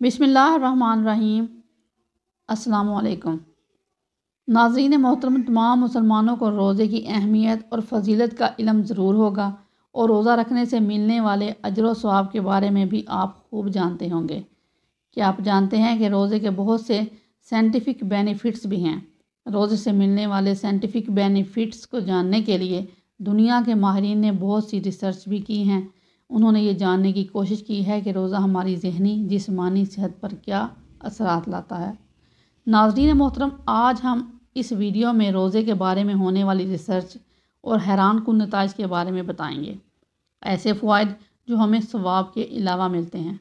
बिस्मिल्लाहिर्रहमानिर्रहीम। अस्सलामुअलैकुम नाज़रीन मोहतरम, तमाम मुसलमानों को रोज़े की अहमियत और फ़जीलत का इल्म ज़रूर होगा और रोज़ा रखने से मिलने वाले अजर व सवाब के बारे में भी आप खूब जानते होंगे। क्या आप जानते हैं कि रोज़े के बहुत से साइंटिफिक बेनिफिट्स भी हैं। रोज़े से मिलने वाले साइंटिफिक बेनिफिट्स को जानने के लिए दुनिया के माहिरीन ने बहुत सी रिसर्च भी की हैं। उन्होंने ये जानने की कोशिश की है कि रोज़ा हमारी ज़हनी जिस्मानी सेहत पर क्या असरात लाता है। नाज़रीन मोहतरम, आज हम इस वीडियो में रोज़े के बारे में होने वाली रिसर्च और हैरान कुन नताइज के बारे में बताएंगे, ऐसे फ़वाइद जो हमें सवाब के अलावा मिलते हैं,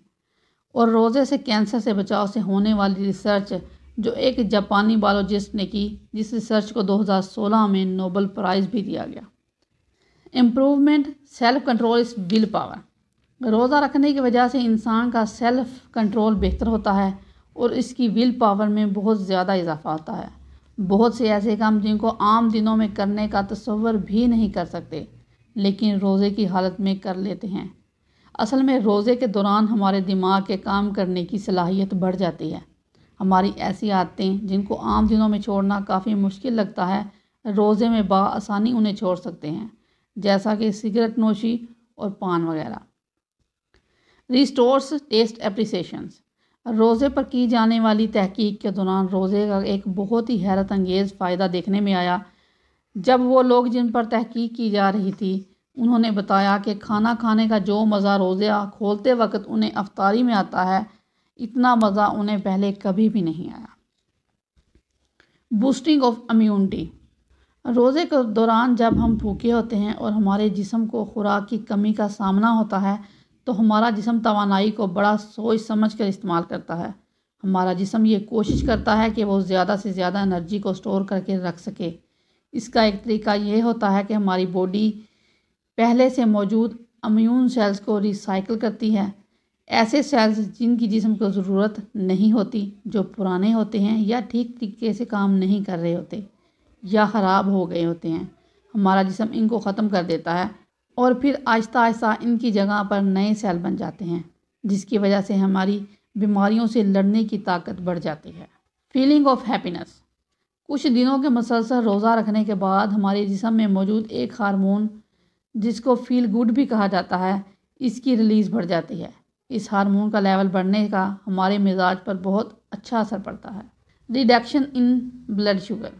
और रोज़े से कैंसर से बचाव से होने वाली रिसर्च जो एक जापानी बायोलॉजिस्ट ने की, जिस रिसर्च को 2016 में नोबेल प्राइज़ भी दिया गया। इम्प्रूवमेंट सेल्फ कंट्रोल इस विल पावर। रोज़ा रखने की वजह से इंसान का सेल्फ कंट्रोल बेहतर होता है और इसकी विल पावर में बहुत ज़्यादा इजाफा होता है। बहुत से ऐसे काम जिनको आम दिनों में करने का तसव्वुर भी नहीं कर सकते, लेकिन रोज़े की हालत में कर लेते हैं। असल में रोज़े के दौरान हमारे दिमाग के काम करने की सलाहियत बढ़ जाती है। हमारी ऐसी आदतें जिनको आम दिनों में छोड़ना काफ़ी मुश्किल लगता है, रोज़े में बआसानी उन्हें छोड़ सकते हैं, जैसा कि सिगरेट नोशी और पान वगैरह। Restores taste appreciations. रोज़े पर की जाने वाली तहकीक के दौरान रोज़े का एक बहुत ही हैरत अंगेज़ फ़ायदा देखने में आया। जब वो लोग जिन पर तहकीक की जा रही थी, उन्होंने बताया कि खाना खाने का जो मज़ा रोज़ा खोलते वक्त उन्हें अफ्तारी में आता है, इतना मज़ा उन्हें पहले कभी भी नहीं आया। Boosting of immunity. रोज़े के दौरान जब हम भूखे होते हैं और हमारे जिस्म को खुराक की कमी का सामना होता है, तो हमारा जिस्म तवानाई को बड़ा सोच समझ कर इस्तेमाल करता है। हमारा जिस्म ये कोशिश करता है कि वो ज़्यादा से ज़्यादा एनर्जी को स्टोर करके रख सके। इसका एक तरीका ये होता है कि हमारी बॉडी पहले से मौजूद इम्यून सेल्स को रिसाइकिल करती है। ऐसे सेल्स जिनकी जिस्म को ज़रूरत नहीं होती, जो पुराने होते हैं या ठीक तरीके से काम नहीं कर रहे होते या ख़राब हो गए होते हैं, हमारा जिस्म इनको ख़त्म कर देता है और फिर आहिस्ता आहिस्ता इनकी जगह पर नए सेल बन जाते हैं, जिसकी वजह से हमारी बीमारियों से लड़ने की ताकत बढ़ जाती है। Feeling of happiness. कुछ दिनों के मुसलसल रोज़ा रखने के बाद हमारे जिस्म में मौजूद एक हार्मोन, जिसको फील गुड भी कहा जाता है, इसकी रिलीज़ बढ़ जाती है। इस हार्मोन का लेवल बढ़ने का हमारे मिजाज पर बहुत अच्छा असर पड़ता है। Reduction in blood sugar.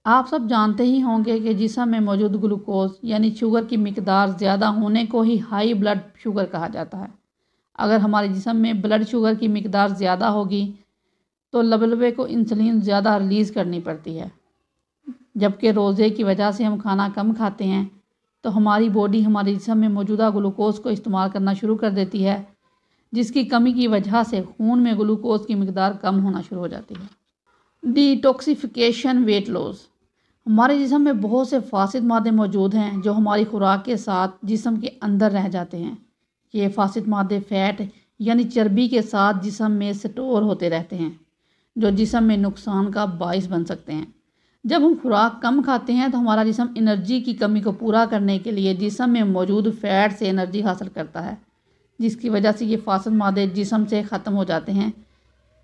आप सब जानते ही होंगे कि जिस्म में मौजूद ग्लूकोज यानी शुगर की मिकदार ज़्यादा होने को ही हाई ब्लड शुगर कहा जाता है। अगर हमारे जिस्म में ब्लड शुगर की मिकदार ज़्यादा होगी तो लबलबे को इंसुलिन ज़्यादा रिलीज़ करनी पड़ती है। जबकि रोज़े की वजह से हम खाना कम खाते हैं, तो हमारी बॉडी हमारे जिस्म में मौजूदा ग्लूकोज को इस्तेमाल करना शुरू कर देती है, जिसकी कमी की वजह से खून में ग्लूकोज की मिकदार कम होना शुरू हो जाती है। Detoxification weight loss. हमारे जिस्म में बहुत से फासिद मादे मौजूद हैं जो हमारी खुराक के साथ जिस्म के अंदर रह जाते हैं। ये फासिद मादे फ़ैट यानी चर्बी के साथ जिस्म में स्टोर होते रहते हैं, जो जिस्म में नुकसान का बाइस बन सकते हैं। जब हम खुराक कम खाते हैं तो हमारा जिस्म एनर्जी की कमी को पूरा करने के लिए जिस्म में मौजूद फ़ैट से एनर्जी हासिल करता है, जिसकी वजह से ये फासिद मादे जिस्म से ख़त्म हो जाते हैं।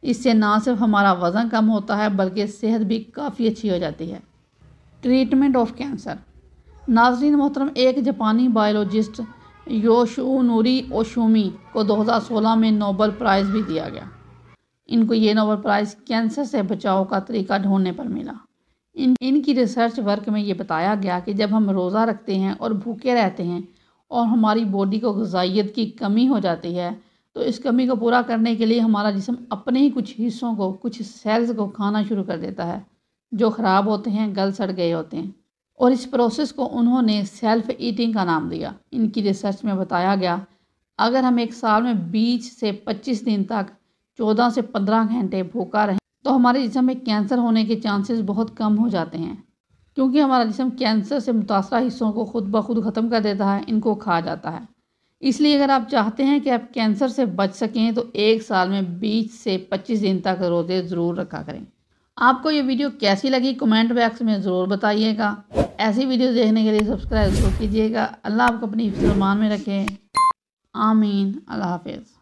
इससे ना सिर्फ हमारा वज़न कम होता है, बल्कि सेहत भी काफ़ी अच्छी हो जाती है। Treatment of cancer. नाज़रीन मोहतरम, एक जापानी बायोलॉजिस्ट योशुनोरी ओशुमी को 2016 में नोबेल प्राइज़ भी दिया गया। इनको ये नोबेल प्राइज़ कैंसर से बचाव का तरीका ढूंढने पर मिला। इनकी रिसर्च वर्क में ये बताया गया कि जब हम रोज़ा रखते हैं और भूखे रहते हैं और हमारी बॉडी को ग़िज़ाइयत की कमी हो जाती है, तो इस कमी को पूरा करने के लिए हमारा जिस्म अपने ही कुछ हिस्सों को, कुछ सेल्स को खाना शुरू कर देता है जो ख़राब होते हैं, गल सड़ गए होते हैं, और इस प्रोसेस को उन्होंने सेल्फ ईटिंग का नाम दिया। इनकी रिसर्च में बताया गया, अगर हम एक साल में 20 से 25 दिन तक 14 से 15 घंटे भूखा रहें, तो हमारे जिस्म में कैंसर होने के चांसेस बहुत कम हो जाते हैं, क्योंकि हमारा जिस्म कैंसर से मुतासरा हिस्सों को खुद ब खुद ख़त्म कर देता है, इनको खा जाता है। इसलिए अगर आप चाहते हैं कि आप कैंसर से बच सकें, तो एक साल में 20 से 25 दिन तक रोज़े ज़रूर रखा करें। आपको ये वीडियो कैसी लगी कमेंट बॉक्स में ज़रूर बताइएगा। ऐसी वीडियो देखने के लिए सब्सक्राइब ज़रूर कीजिएगा। अल्लाह आपको अपनी हिफ्ज़-ए-मान में रखे। आमीन। अल्लाह हाफ़िज़।